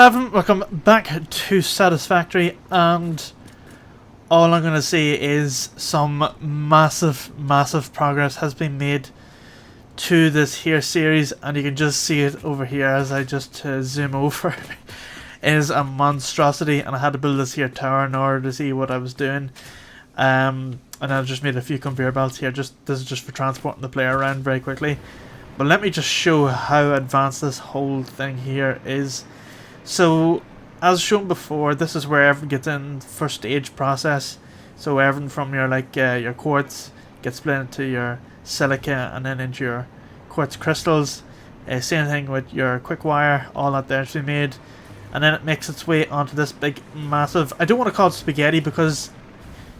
Everyone, welcome back to Satisfactory, and all I'm going to say is some massive progress has been made to this here series, and you can just see it over here as I just zoom over. It is a monstrosity, and I had to build this here tower in order to see what I was doing. And I've just made a few conveyor belts here. This is just for transporting the player around very quickly. But let me just show how advanced this whole thing here is. So, as shown before, this is where everything gets in first stage process. So everything from your your quartz gets split into your silica and then into your quartz crystals. Same thing with your quick wire, all that there to be made, and then it makes its way onto this big massive. I don't want to call it spaghetti because,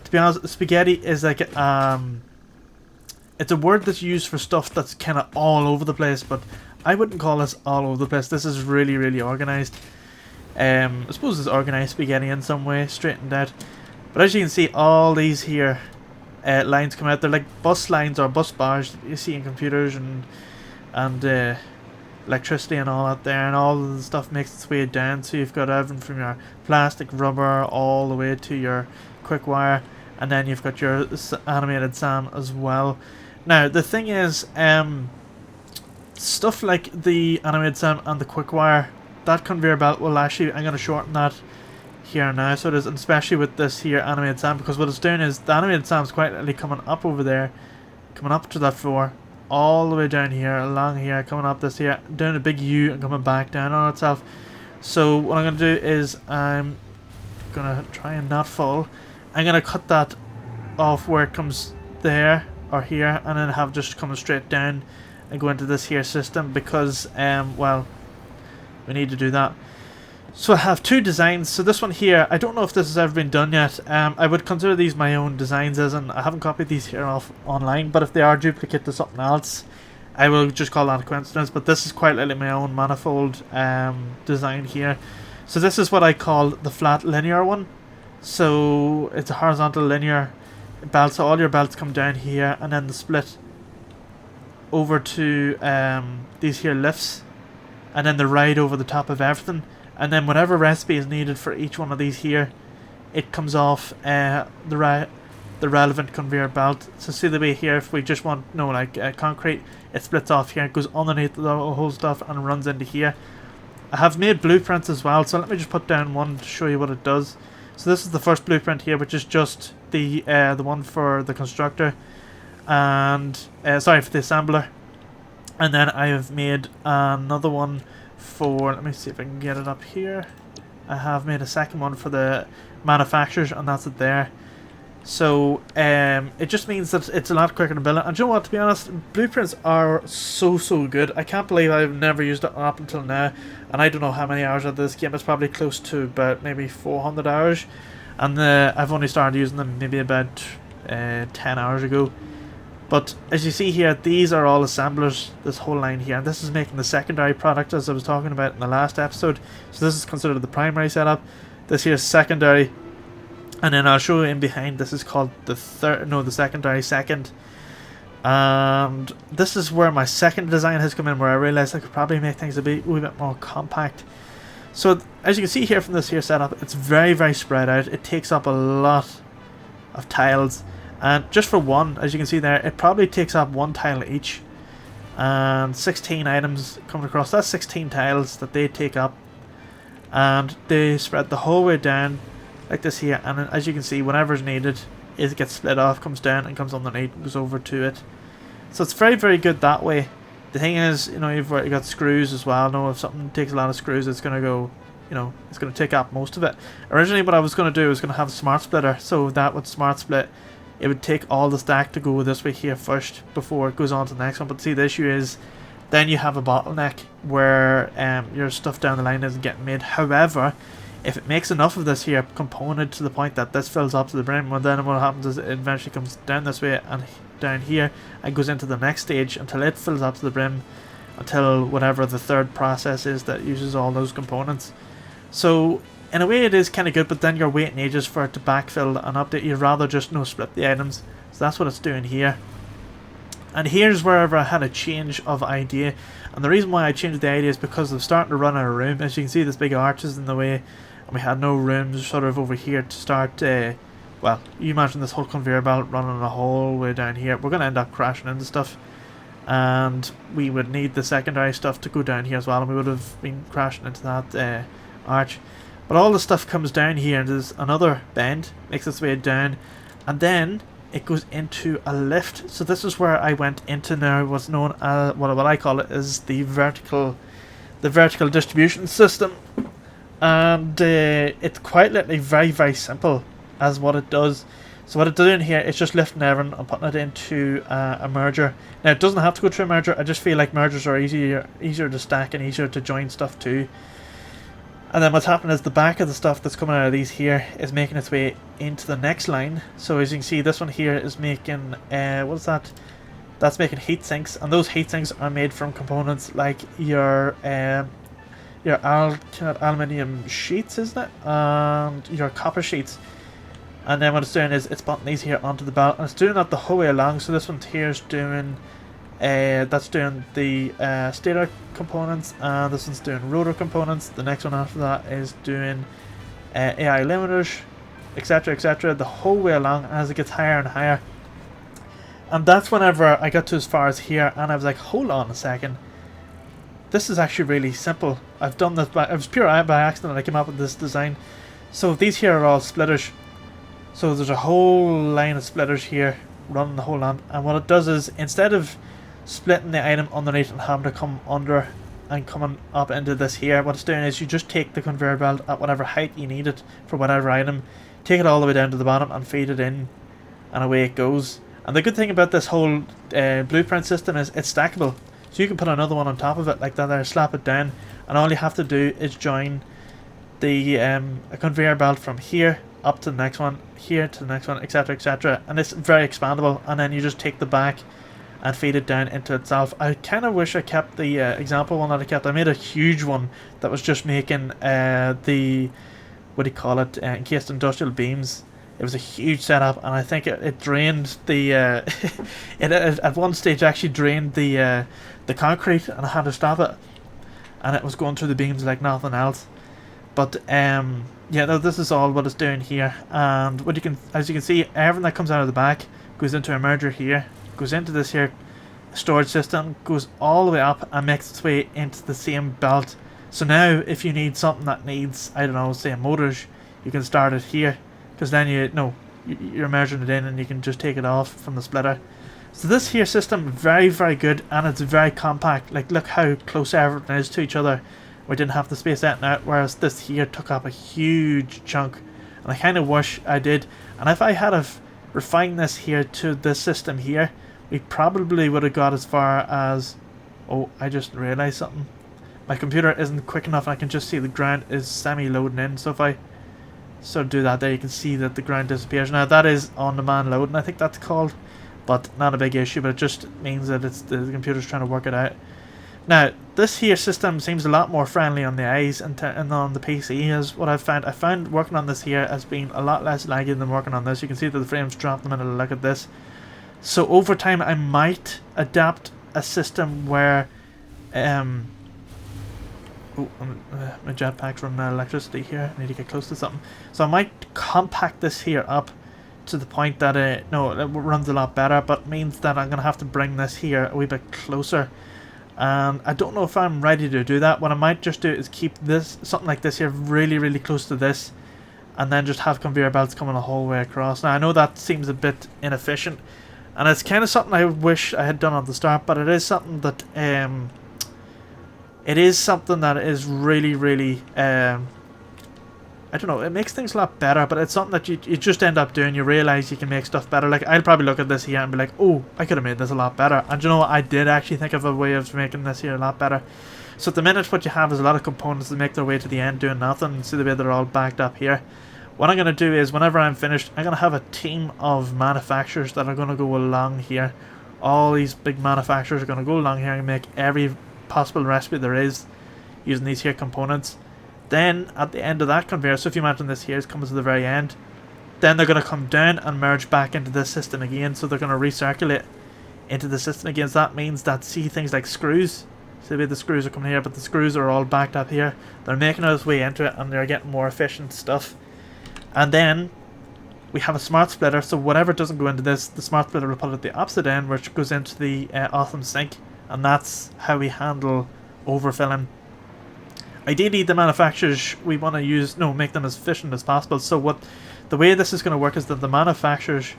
to be honest, spaghetti is like it's a word that's used for stuff that's kind of all over the place, but I wouldn't call this all over the place. This is really organised. I suppose it's organised spaghetti in some way, straightened out. But as you can see, all these here lines come out. They're like bus lines or bus bars that you see in computers and electricity and all that there, and all of the stuff makes its way down. So you've got everything from your plastic, rubber, all the way to your quick wire, and then you've got your animated SAM as well. Now the thing is, stuff like the animated SAM and the quick wire, that conveyor belt will actually, I'm going to shorten that here now, so it is, especially with this here animated SAM, because what it's doing is the animated SAM is quite literally coming up over there, coming up to that floor, all the way down here, along here, coming up this here, down a big U and coming back down on itself. So what I'm going to do is I'm going to try and not fall. I'm going to cut that off where it comes there or here, and then have just come straight down and go into this here system, because well, we need to do that. So I have two designs. So this one here, I don't know if this has ever been done yet. I would consider these my own designs, as in I haven't copied these here off online, but if they are duplicate to something else, I will just call that a coincidence. But this is quite literally my own manifold design here. So this is what I call the flat linear one. So it's a horizontal linear belt, so all your belts come down here, and then the split over to these here lifts, and then the ride over the top of everything, and then whatever recipe is needed for each one of these here, it comes off the relevant conveyor belt. So see the way here, if we just want concrete, it splits off here, it goes underneath the whole stuff and runs into here. I have made blueprints as well, so let me just put down one to show you what it does. So this is the first blueprint here, which is just the one for the constructor, and sorry, for the assembler. And then I have made another one for, let me see if I can get it up here. I have made a second one for the manufacturers, and that's it there. So it just means that it's a lot quicker to build it. And you know what, to be honest, blueprints are so good. I can't believe I've never used it up until now, and I don't know how many hours of this game. It's probably close to about maybe 400 hours, and I've only started using them maybe about 10 hours ago. But as you see here, these are all assemblers, this whole line here, and this is making the secondary product, as I was talking about in the last episode. So this is considered the primary setup, this here is secondary, and then I'll show you in behind, this is called the secondary second. And this is where my second design has come in, where I realized I could probably make things a wee bit more compact. So as you can see here from this here setup, it's very spread out. It takes up a lot of tiles. And just for one, as you can see there, it probably takes up one tile each, and 16 items coming across. That's 16 tiles that they take up, and they spread the whole way down like this here. And as you can see, whenever is needed, it gets split off, comes down and comes underneath and goes over to it. So it's very good that way. The thing is, you've got screws as well. If something takes a lot of screws, it's going to go, it's going to take up most of it. Originally what I was going to do was going to have a smart splitter, so that would smart split. It would take all the stack to go this way here first before it goes on to the next one. But see, the issue is then you have a bottleneck where your stuff down the line isn't getting made. However, if it makes enough of this here component to the point that this fills up to the brim, well, then what happens is it eventually comes down this way and down here and goes into the next stage until it fills up to the brim, until whatever the third process is that uses all those components. So in a way it is kind of good, but then you're waiting ages for it to backfill and update. You'd rather just split the items. So that's what it's doing here. And here's wherever I had a change of idea. And the reason why I changed the idea is because I'm starting to run out of room. As you can see, this big arch is in the way, and we had no room sort of over here to start. Well, you imagine this whole conveyor belt running the whole way down here. We're going to end up crashing into stuff. And we would need the secondary stuff to go down here as well. And we would have been crashing into that arch. But all the stuff comes down here, and there's another bend, makes its way down. And then it goes into a lift. So this is where I went into now what's known as, what I call it, is the vertical distribution system. And it's quite literally very, very simple as what it does. So what it's doing here is just lifting everything and putting it into a merger. Now it doesn't have to go through a merger. I just feel like mergers are easier to stack and easier to join stuff to. And then what's happening is the back of the stuff that's coming out of these here is making its way into the next line. So as you can see, this one here is making, what's that? That's making heat sinks, and those heat sinks are made from components like your aluminium sheets, isn't it? And your copper sheets. And then what it's doing is it's putting these here onto the belt, and it's doing that the whole way along. So this one here is doing, that's doing the stator components, and this one's doing rotor components. The next one after that is doing AI limiters, etc, etc, the whole way along as it gets higher and higher. And that's whenever I got to as far as here, and I was like, hold on a second, this is actually really simple. I've done this it was pure by accident I came up with this design. So these here are all splitters. So there's a whole line of splitters here running the whole lamp, and what it does is, instead of splitting the item underneath and having to come under and coming up into this here, what it's doing is you just take the conveyor belt at whatever height you need it for whatever item, take it all the way down to the bottom and feed it in, and away it goes. And the good thing about this whole blueprint system is it's stackable, so you can put another one on top of it like that there, slap it down, and all you have to do is join the a conveyor belt from here up to the next one, here to the next one, etc, etc, and it's very expandable. And then you just take the back and feed it down into itself. I kind of wish I kept the example one that I kept. I made a huge one that was just making the, what do you call it, encased industrial beams. It was a huge setup, and I think it drained the it at one stage actually drained the concrete, and I had to stop it, and it was going through the beams like nothing else. But yeah, no, this is all what it's doing here, and what you can, as you can see, everything that comes out of the back goes into a merger here, goes into this here storage system, goes all the way up and makes its way into the same belt. So now if you need something that needs, I don't know, say motors, you can start it here, because then you're merging it in and you can just take it off from the splitter. So this here system, very, very good, and it's very compact. Like, look how close everything is to each other. We didn't have the space that out, whereas this here took up a huge chunk, and I kind of wish I did. And if I had have refined this here to this system here, we probably would have got as far as, oh, I just realized something. My computer isn't quick enough, and I can just see the ground is semi-loading in. So if I sort of do that there, you can see that the ground disappears. Now that is on-demand loading, I think that's called, but not a big issue, but it just means that it's the computer's trying to work it out. Now, this here system seems a lot more friendly on the eyes and on the PC is what I've found. I found working on this here has been a lot less laggy than working on this. You can see that the frames drop the minute I look at this. So over time I might adapt a system where my jetpack's running out of electricity here. I need to get close to something. So I might compact this here up to the point that it runs a lot better, but means that I'm going to have to bring this here a wee bit closer. And I don't know if I'm ready to do that. What I might just do is keep this, something like this here, really, really close to this, and then just have conveyor belts coming the whole way across. Now I know that seems a bit inefficient, and it's kind of something I wish I had done at the start, but it is something that is really, really I don't know, it makes things a lot better, but it's something that you just end up doing. You realise you can make stuff better. Like, I'll probably look at this here and be like, oh, I could have made this a lot better. And you know what, I did actually think of a way of making this here a lot better. So at the minute what you have is a lot of components that make their way to the end doing nothing. See the way they're all backed up here. What I'm going to do is, whenever I'm finished, I'm going to have a team of manufacturers that are going to go along here. All these big manufacturers are going to go along here and make every possible recipe there is using these here components. Then at the end of that conveyor, so if you imagine this here comes to the very end, then they're going to come down and merge back into this system again. So they're going to recirculate into the system again. So that means that, see things like screws, so the screws are coming here, but the screws are all backed up here. They're making its way into it, and they're getting more efficient stuff. And then we have a smart splitter, so whatever doesn't go into this, the smart splitter will put it at the opposite end, which goes into the awesome sink, and that's how we handle overfilling. Ideally, the manufacturers, we want to use, make them as efficient as possible. So the way this is going to work is that the manufacturers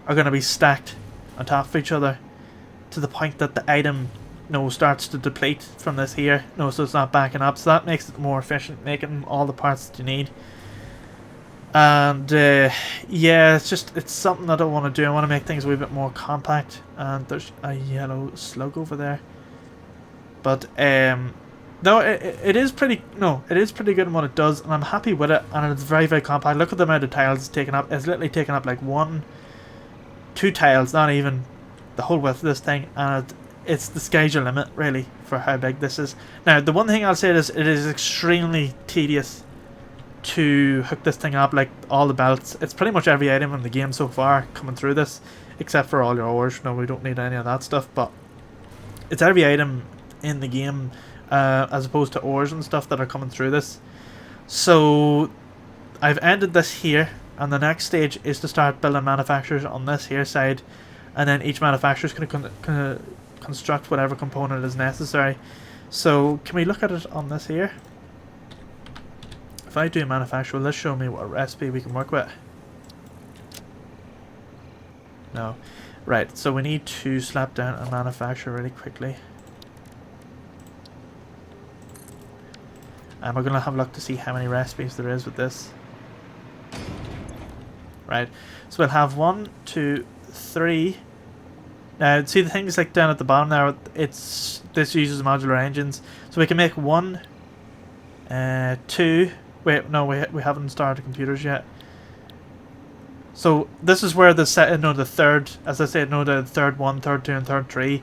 are going to be stacked on top of each other to the point that the item starts to deplete from this here, so it's not backing up. So that makes it more efficient, making all the parts that you need. And yeah, it's something that I want to do. I want to make things a wee bit more compact. And there's a yellow slug over there, but no, it is pretty good in what it does, and I'm happy with it. And it's very, very compact. Look at the amount of tiles it's taken up. It's literally taken up like 2 tiles, not even the whole width of this thing, and it's the sky's your limit really for how big this is. Now, the one thing I'll say is it is extremely tedious to hook this thing up, like all the belts. It's pretty much every item in the game so far coming through this, except for all your ores. No, we don't need any of that stuff, but it's every item in the game, as opposed to ores and stuff that are coming through this. So I've ended this here, and the next stage is to start building manufacturers on this here side, and then each manufacturer is going to construct whatever component is necessary. So can we look at it on this here? If I do a manufacturer, will this show me what recipe we can work with? No. Right, so we need to slap down a manufacturer really quickly. And we're going to have a look to see how many recipes there is with this. Right, so we'll have 1, 2, 3. Now, see the things like down at the bottom there, this uses modular engines. So we can make 1, 2, wait, no, we haven't started computers yet. So this is where the third, as I said, the third 1, third 2, and third 3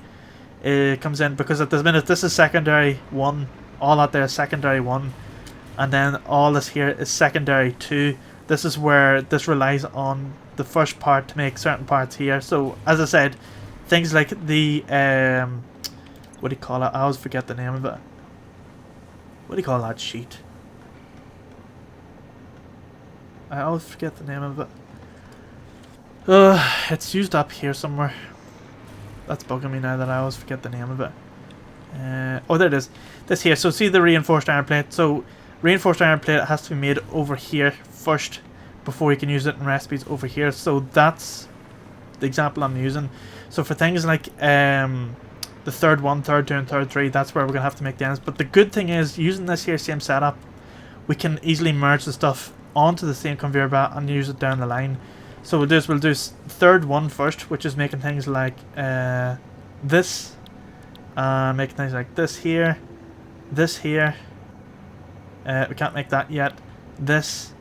comes in, because at this minute this is secondary 1, all that there is secondary 1, and then all this here is secondary 2. This is where this relies on the first part to make certain parts here. So as I said, things like the what do you call it? I always forget the name of it. What do you call that sheet? I always forget the name of it. It's used up here somewhere. That's bugging me now that I always forget the name of it. Oh, there it is. This here. So see the reinforced iron plate. So reinforced iron plate has to be made over here first before you can use it in recipes over here. So that's the example I'm using. So for things like the third 1, third 2, and third 3, that's where we're going to have to make the ends. But the good thing is, using this here same setup, we can easily merge the stuff onto the same conveyor belt and use it down the line. So we'll do third 1 first, which is making things like this, making things like this here. We can't make that yet. This.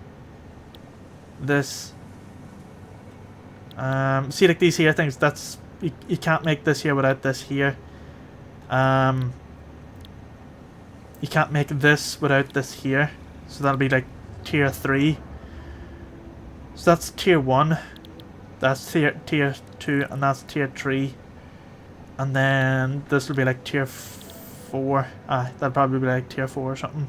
See, like these here things, that's you can't make this here without this here. You can't make this without this here. So that'll be like tier 3. So that's tier 1. That's tier 2, and that's tier 3. And then this will be like tier 4. That'll probably be like tier 4 or something.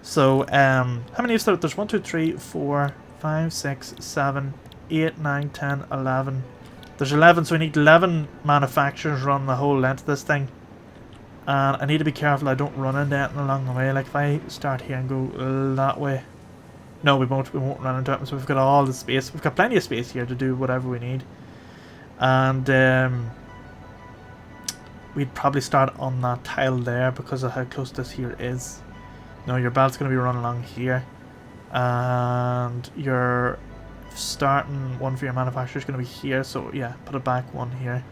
So how many is there? There's 1, 2, 3, 4, 5, 6, 7, 8, 9, 10, 11. There's 11, so we need 11 manufacturers running the whole length of this thing. And I need to be careful I don't run into anything along the way. Like if I start here and go that way. No, we won't run into it. So we've got all the space. We've got plenty of space here to do whatever we need. And we'd probably start on that tile there because of how close this here is. No, your belt's going to be running along here. And your starting one for your manufacturer is going to be here. So yeah, put it back 1 here.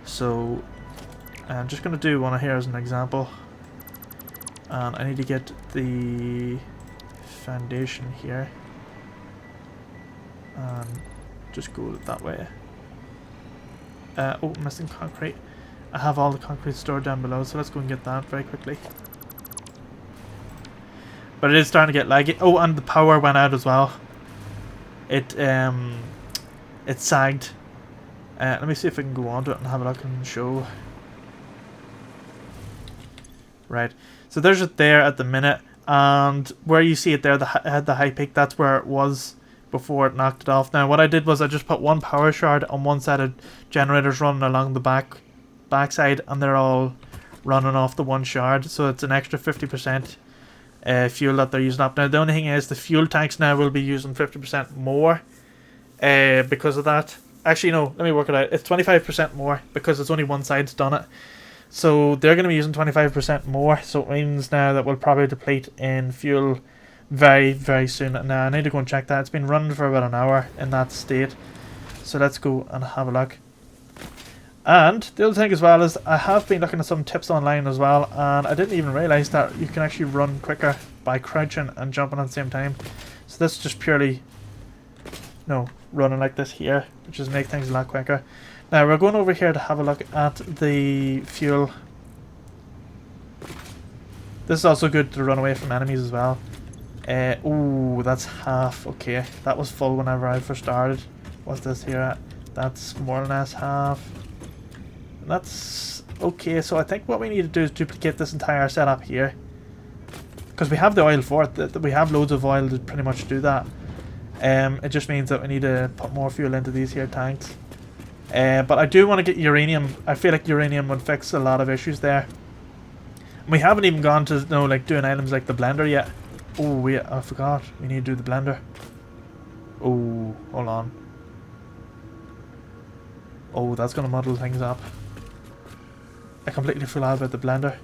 So I'm just going to do one here as an example. And I need to get the foundation here. And just go that way. Oh, missing concrete. I have all the concrete stored down below, so let's go and get that very quickly. But it is starting to get laggy. Oh, and the power went out as well. It sagged Let me see if I can go on to it and have a look and show. Right, so there's it there at the minute, and where you see it there, the high peak, that's where it was before it knocked it off. Now what I did was I just put one power shard on one side of generators running along the backside, and they're all running off the one shard, so it's an extra 50% fuel that they're using up. Now the only thing is the fuel tanks now will be using 50% more because of that. Actually no, let me work it out. It's 25% more because it's only one side's done it. So they're going to be using 25% more, so it means now that we'll probably deplete in fuel very, very soon. Now I need to go and check that. It's been running for about an hour in that state. So let's go and have a look. And the other thing as well is I have been looking at some tips online as well, and I didn't even realise that you can actually run quicker by crouching and jumping at the same time. So this is just purely, running like this here, which is make things a lot quicker. Now we're going over here to have a look at the fuel. This is also good to run away from enemies as well. Ooh, that's half. Okay, that was full whenever I first started. What's this here at? That's more or less half. That's okay, so I think what we need to do is duplicate this entire setup here. Because we have the oil for it. We have loads of oil to pretty much do that. It just means that we need to put more fuel into these here tanks. But I do want to get uranium. I feel like uranium would fix a lot of issues there. And we haven't even gone to doing items like the blender yet. Oh wait, I forgot. We need to do the blender. Oh, hold on. Oh, that's gonna muddle things up. I completely forgot about the blender.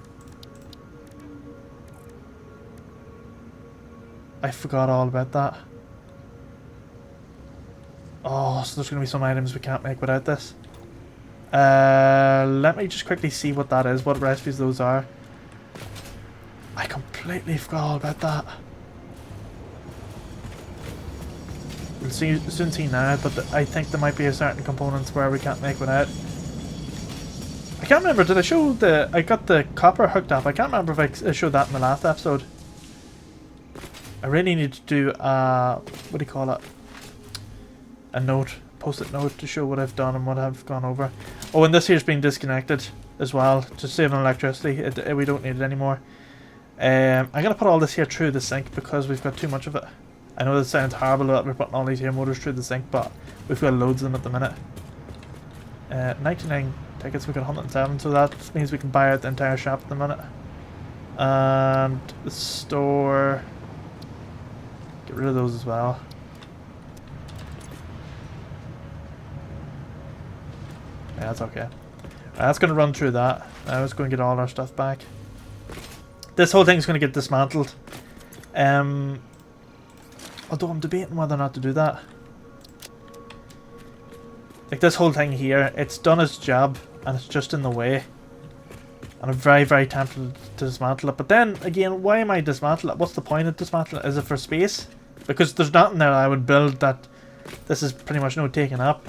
I forgot all about that. Oh, so there's going to be some items we can't make without this. Let me just quickly see what that is, what recipes those are. I completely forgot all about that. We'll soon see now, but I think there might be a certain components where we can't make without. I can't remember, did I show I got the copper hooked up? I can't remember if I showed that in the last episode. I really need to do, what do you call it? A note, post-it note to show what I've done and what I've gone over. Oh, and this here's been disconnected as well, to save on electricity. We don't need it anymore. I'm going to put all this here through the sink because we've got too much of it. I know this sounds horrible that we're putting all these here motors through the sink, but we've got loads of them at the minute. 99 tickets, we've got 107, so that means we can buy out the entire shop at the minute. And the store, get rid of those as well. Yeah, that's okay. That's going to run through that. Now let's go and get all our stuff back. This whole thing's going to get dismantled. Although I'm debating whether or not to do that. Like this whole thing here, it's done its job and it's just in the way. And I'm very, very tempted to dismantle it. But then, again, why am I dismantling it? What's the point of dismantling it? Is it for space? Because there's nothing there I would build that this is pretty much taken up.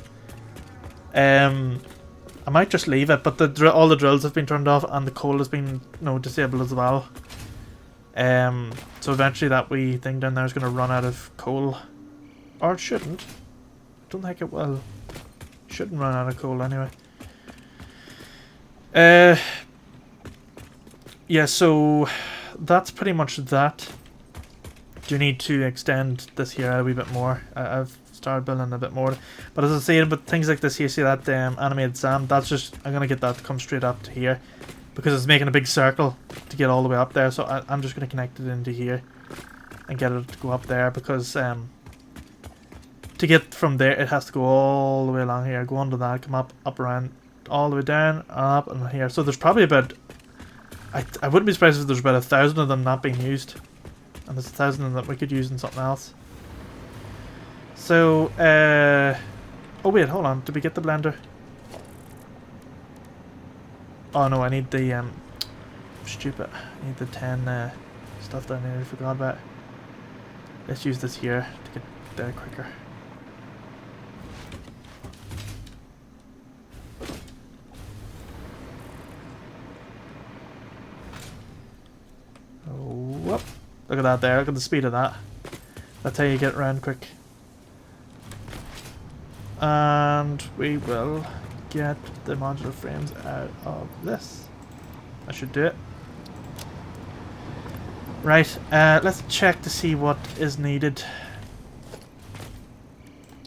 I might just leave it, but all the drills have been turned off and the coal has been disabled as well. So eventually that wee thing down there is going to run out of coal. Or it shouldn't. I don't think it will. It shouldn't run out of coal anyway. Yeah, so that's pretty much that. Do need to extend this here a wee bit more. I've started building a bit more, but as I say, but things like this here, see that animated sand, that's just, I'm gonna get that to come straight up to here because it's making a big circle to get all the way up there, so I'm just gonna connect it into here and get it to go up there because to get from there it has to go all the way along here, go under that, come up around, all the way down, up and here. So there's probably about, I wouldn't be surprised if there's about 1,000 of them not being used, and there's 1,000 of them that we could use in something else. So, oh wait, hold on, did we get the blender? Oh no, I need the, stupid, I need the 10 stuff down there, I forgot about. Let's use this here to get there quicker. Oh, whoop. Look at that there, look at the speed of that. That's how you get around quick. And we will get the modular frames out of this. I should do it. Right, let's check to see what is needed.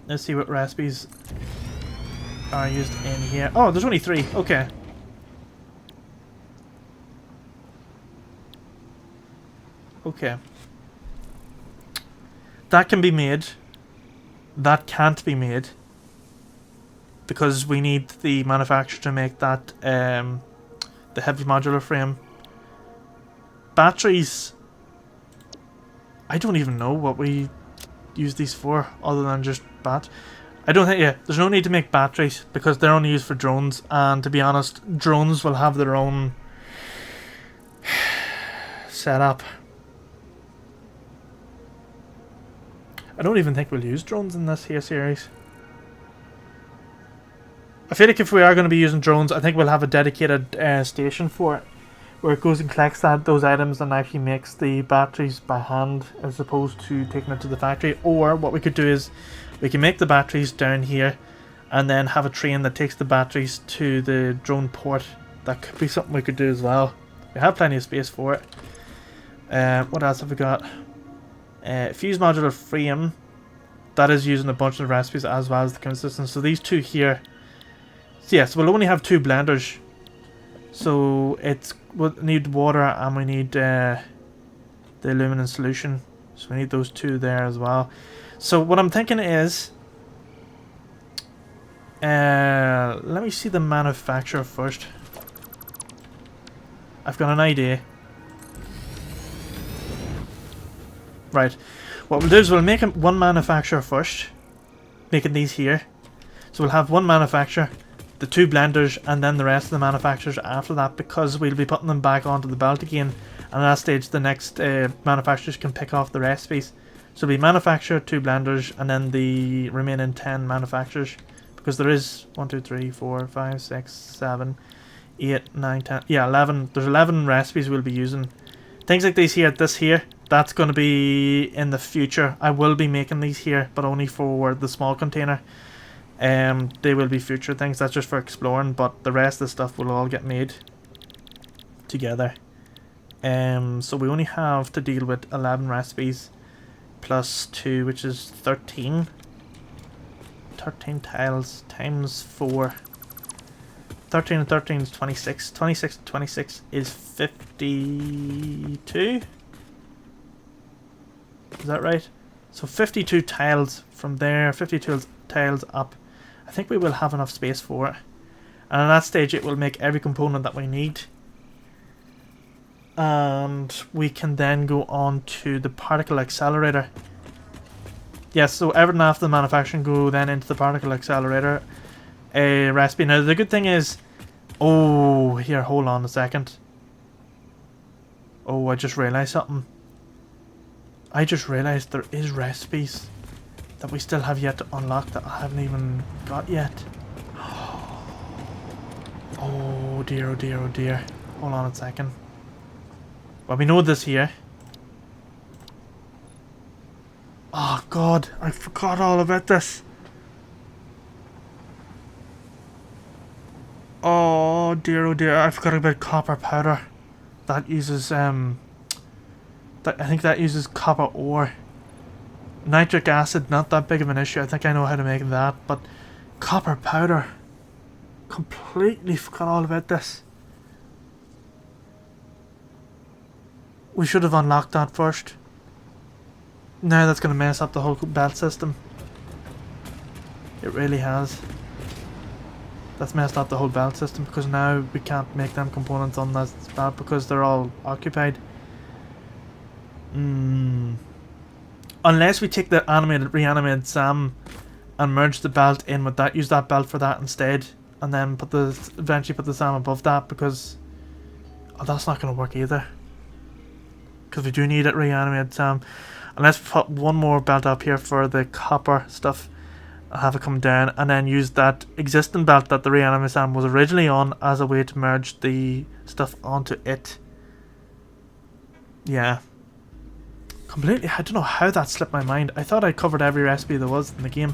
Let's see what recipes are used in here. Oh, there's only 3. Okay. Okay. That can be made. That can't be made. Because we need the manufacturer to make that, the heavy modular frame. Batteries. I don't even know what we use these for, other than just I don't think, yeah, there's no need to make batteries because they're only used for drones, and to be honest, drones will have their own setup. I don't even think we'll use drones in this here series. I feel like if we are going to be using drones, I think we'll have a dedicated station for it, where it goes and collects those items and actually makes the batteries by hand as opposed to taking it to the factory. Or what we could do is we can make the batteries down here and then have a train that takes the batteries to the drone port. That could be something we could do as well. We have plenty of space for it. What else have we got? Fuse modular frame. That is using a bunch of recipes as well as the consistence. So these 2 here. So yes, we'll only have 2 blenders. So we'll need water and we need the aluminum solution. So we need those 2 there as well. So what I'm thinking is, let me see the manufacturer first. I've got an idea. Right, what we'll do is we'll make one manufacturer first, making these here. So we'll have one manufacturer, the 2 blenders, and then the rest of the manufacturers after that, because we'll be putting them back onto the belt again, and at that stage the next manufacturers can pick off the recipes. So we manufacture 2 blenders and then the remaining 10 manufacturers, because there is 1, 2, 3, 4, 5, 6, 7, 8, 9, 10, yeah, 11. There's 11 recipes we'll be using. Things like these here, this here, that's going to be in the future. I will be making these here, but only for the small container. They will be future things. That's just for exploring, but the rest of the stuff will all get made together. So we only have to deal with 11 recipes plus 2, which is 13. 13 tiles times 4. 13 and 13 is 26. 26 and 26 is 52. Is that right? So 52 tiles from there, 52 tiles up. I think we will have enough space for it. And at that stage it will make every component that we need. And we can then go on to the particle accelerator. Yes, so everything after the manufacturing go then into the particle accelerator recipe. Now the good thing is, oh, here, hold on a second. Oh, I just realized something. I just realized there is recipes that we still have yet to unlock that I haven't even got yet. Oh dear, oh dear, oh dear. Hold on a second. Well, we know this here. Oh god, I forgot all about this. Oh dear, I forgot about copper powder. That uses I think that uses copper ore. Nitric acid, not that big of an issue. I think I know how to make that, but copper powder. Completely forgot all about this. We should have unlocked that first. Now that's going to mess up the whole belt system. It really has. That's messed up the whole belt system, because now we can't make them components on that belt because they're all occupied. Unless we take the reanimated SAM and merge the belt in with that, use that belt for that instead, and then eventually put the SAM above that, because that's not going to work either. Because we do need it reanimated SAM. Unless we put one more belt up here for the copper stuff, I'll have it come down, and then use that existing belt that the reanimated SAM was originally on as a way to merge the stuff onto it. Yeah. Completely, I don't know how that slipped my mind. I thought I covered every recipe there was in the game.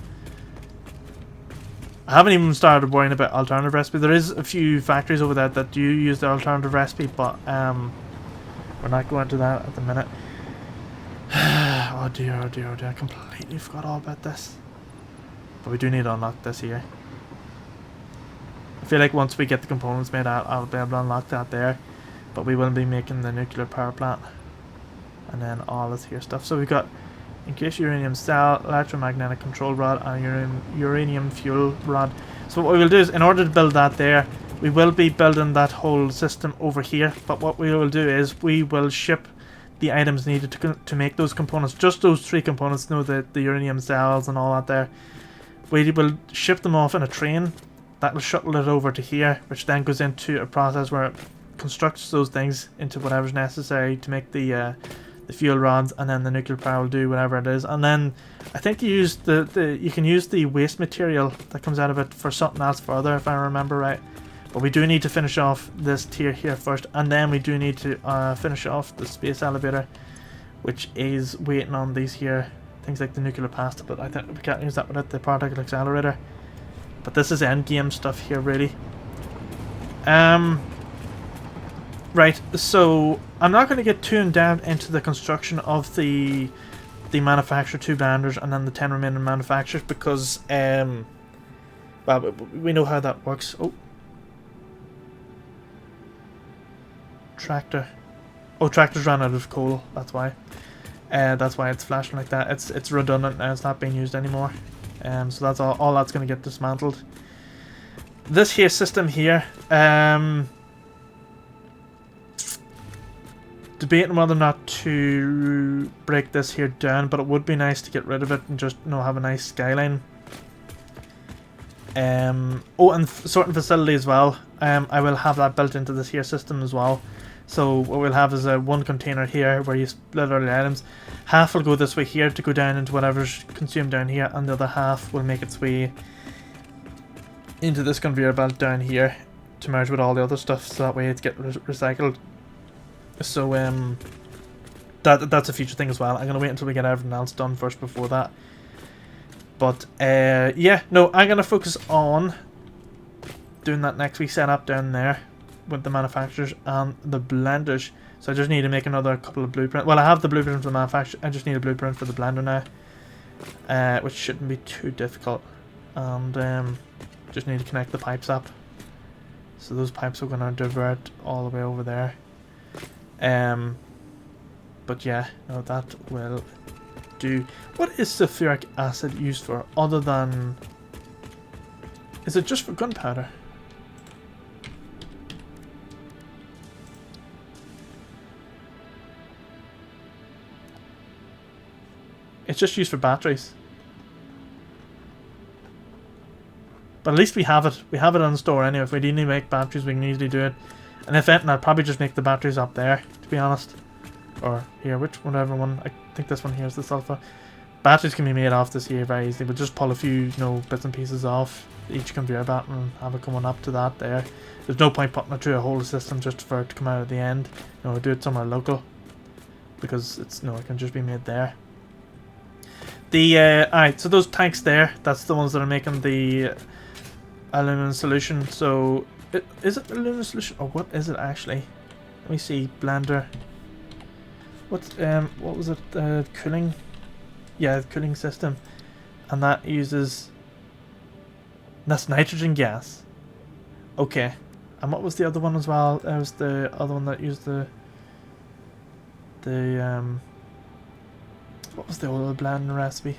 I haven't even started worrying about alternative recipe. There is a few factories over there that do use the alternative recipe, but we're not going to that at the minute. Oh dear, oh dear, oh dear. I completely forgot all about this. But we do need to unlock this here. I feel like once we get the components made, I'll be able to unlock that there. But we will be making the nuclear power plant. And then all this here stuff. So we've got increased uranium cell, electromagnetic control rod, and uranium fuel rod. So what we will do is, in order to build that there, we will be building that whole system over here. But what we will do is, we will ship the items needed to make those components. Just those 3 components, you know, the uranium cells and all that there. We will ship them off in a train. That will shuttle it over to here, which then goes into a process where it constructs those things into whatever's necessary to make the fuel rods, and then the nuclear power will do whatever it is. And then I think you use you can use the waste material that comes out of it for something else further, if I remember right. But we do need to finish off this tier here first, and then we do need to finish off the space elevator, which is waiting on these here things like the nuclear pasta. But I think we can't use that without the particle accelerator. But this is end game stuff here, really. Right, so I'm not going to get too in depth into the construction of the manufacture 2 blenders and then the 10 remaining manufacturers, because well, we know how that works. Oh, tractor. Oh, tractor's ran out of coal. That's why. That's why it's flashing like that. It's redundant now. It's not being used anymore. So that's all that's going to get dismantled. This here system here. Debating whether or not to break this here down, but it would be nice to get rid of it and just, you know, have a nice skyline. Oh, and sorting facility as well. I will have that built into this here system as well. So what we'll have is one container here where you split all the items. Half will go this way here to go down into whatever's consumed down here, and the other half will make its way into this conveyor belt down here to merge with all the other stuff, so that way it gets recycled. So that's a future thing as well. I'm gonna wait until we get everything else done first before that. But yeah, no, I'm gonna focus on doing that next week setup down there with the manufacturers and the blenders. So I just need to make another couple of blueprints. Well, I have the blueprint for the manufacturer. I just need a blueprint for the blender now, which shouldn't be too difficult. And just need to connect the pipes up. So those pipes are gonna divert all the way over there. But yeah, no, that will do. What is sulfuric acid used for other than... Is it just for gunpowder? It's just used for batteries. But at least we have it. We have it on store anyway. If we need to make batteries, we can easily do it. And if anything, I'd probably just make the batteries up there, to be honest. Or here, whatever one. I think this one here is the sulfur. Batteries can be made off this here very easily. We'll just pull a few, you know, bits and pieces off each conveyor belt and have it coming up to that there. There's no point putting it through a whole system just for it to come out at the end. You know, do it somewhere local, because it's, you know, it can just be made there. The alright, so those tanks there, that's the ones that are making the aluminum solution. So is it aluminum solution, or what is it actually? Let me see. Blender. What was it? Cooling. Yeah, cooling system, and that uses. That's nitrogen gas. Okay, and what was the other one as well? There was the other one that used the what was the old blending recipe?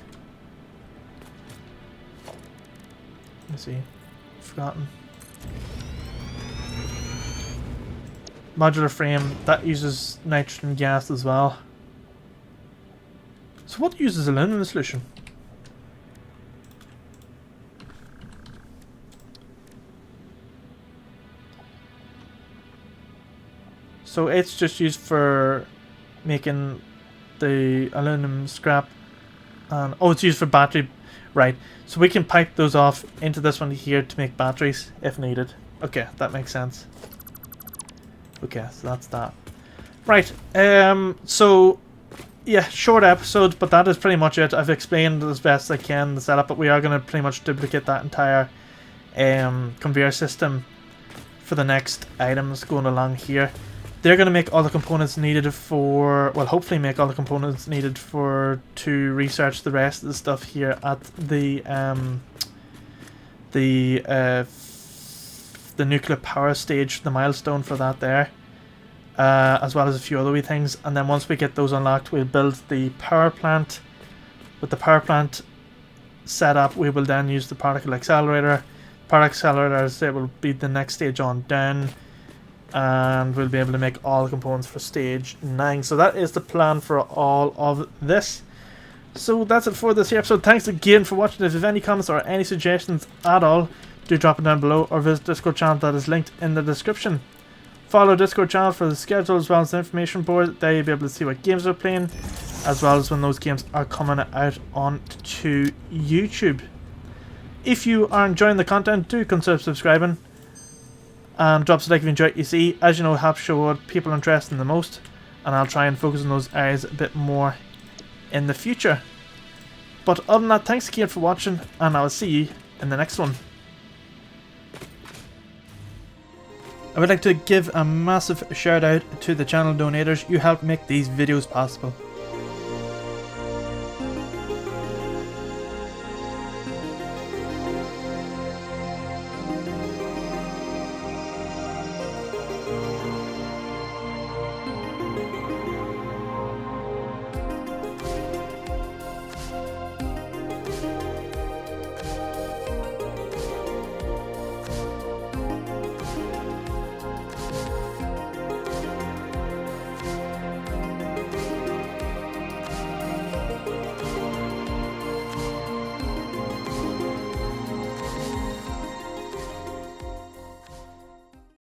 Let me see. Forgotten. Modular frame, that uses nitrogen gas as well. So what uses aluminum solution? So it's just used for making the aluminum scrap, and oh, it's used for battery, right? So we can pipe those off into this one here to make batteries if needed. Okay, that makes sense. Okay, so that's that. Right, so yeah, short episode, but that is pretty much it. I've explained as best I can the setup, but we are going to pretty much duplicate that entire conveyor system for the next items going along here. They're going to make all the components needed for, well, hopefully make all the components needed for to research the rest of the stuff here at the nuclear power stage, the milestone for that there, as well as a few other wee things. And then once we get those unlocked, we'll build the power plant. With the power plant set up, we will then use the particle accelerator. Particle accelerators, it will be the next stage on down, and we'll be able to make all the components for stage 9. So that is the plan for all of this. So that's it for this episode. Thanks again for watching. If you have any comments or any suggestions at all, do drop it down below, or visit Discord channel that is linked in the description. Follow Discord channel for the schedule as well as the information board. There you'll be able to see what games we're playing, as well as when those games are coming out onto YouTube. If you are enjoying the content, do consider subscribing and drop us a like if you enjoy what you see. As you know, it helps show what people are interested in the most, and I'll try and focus on those areas a bit more in the future. But other than that, thanks again for watching, and I'll see you in the next one. I would like to give a massive shout out to the channel donators. You help make these videos possible.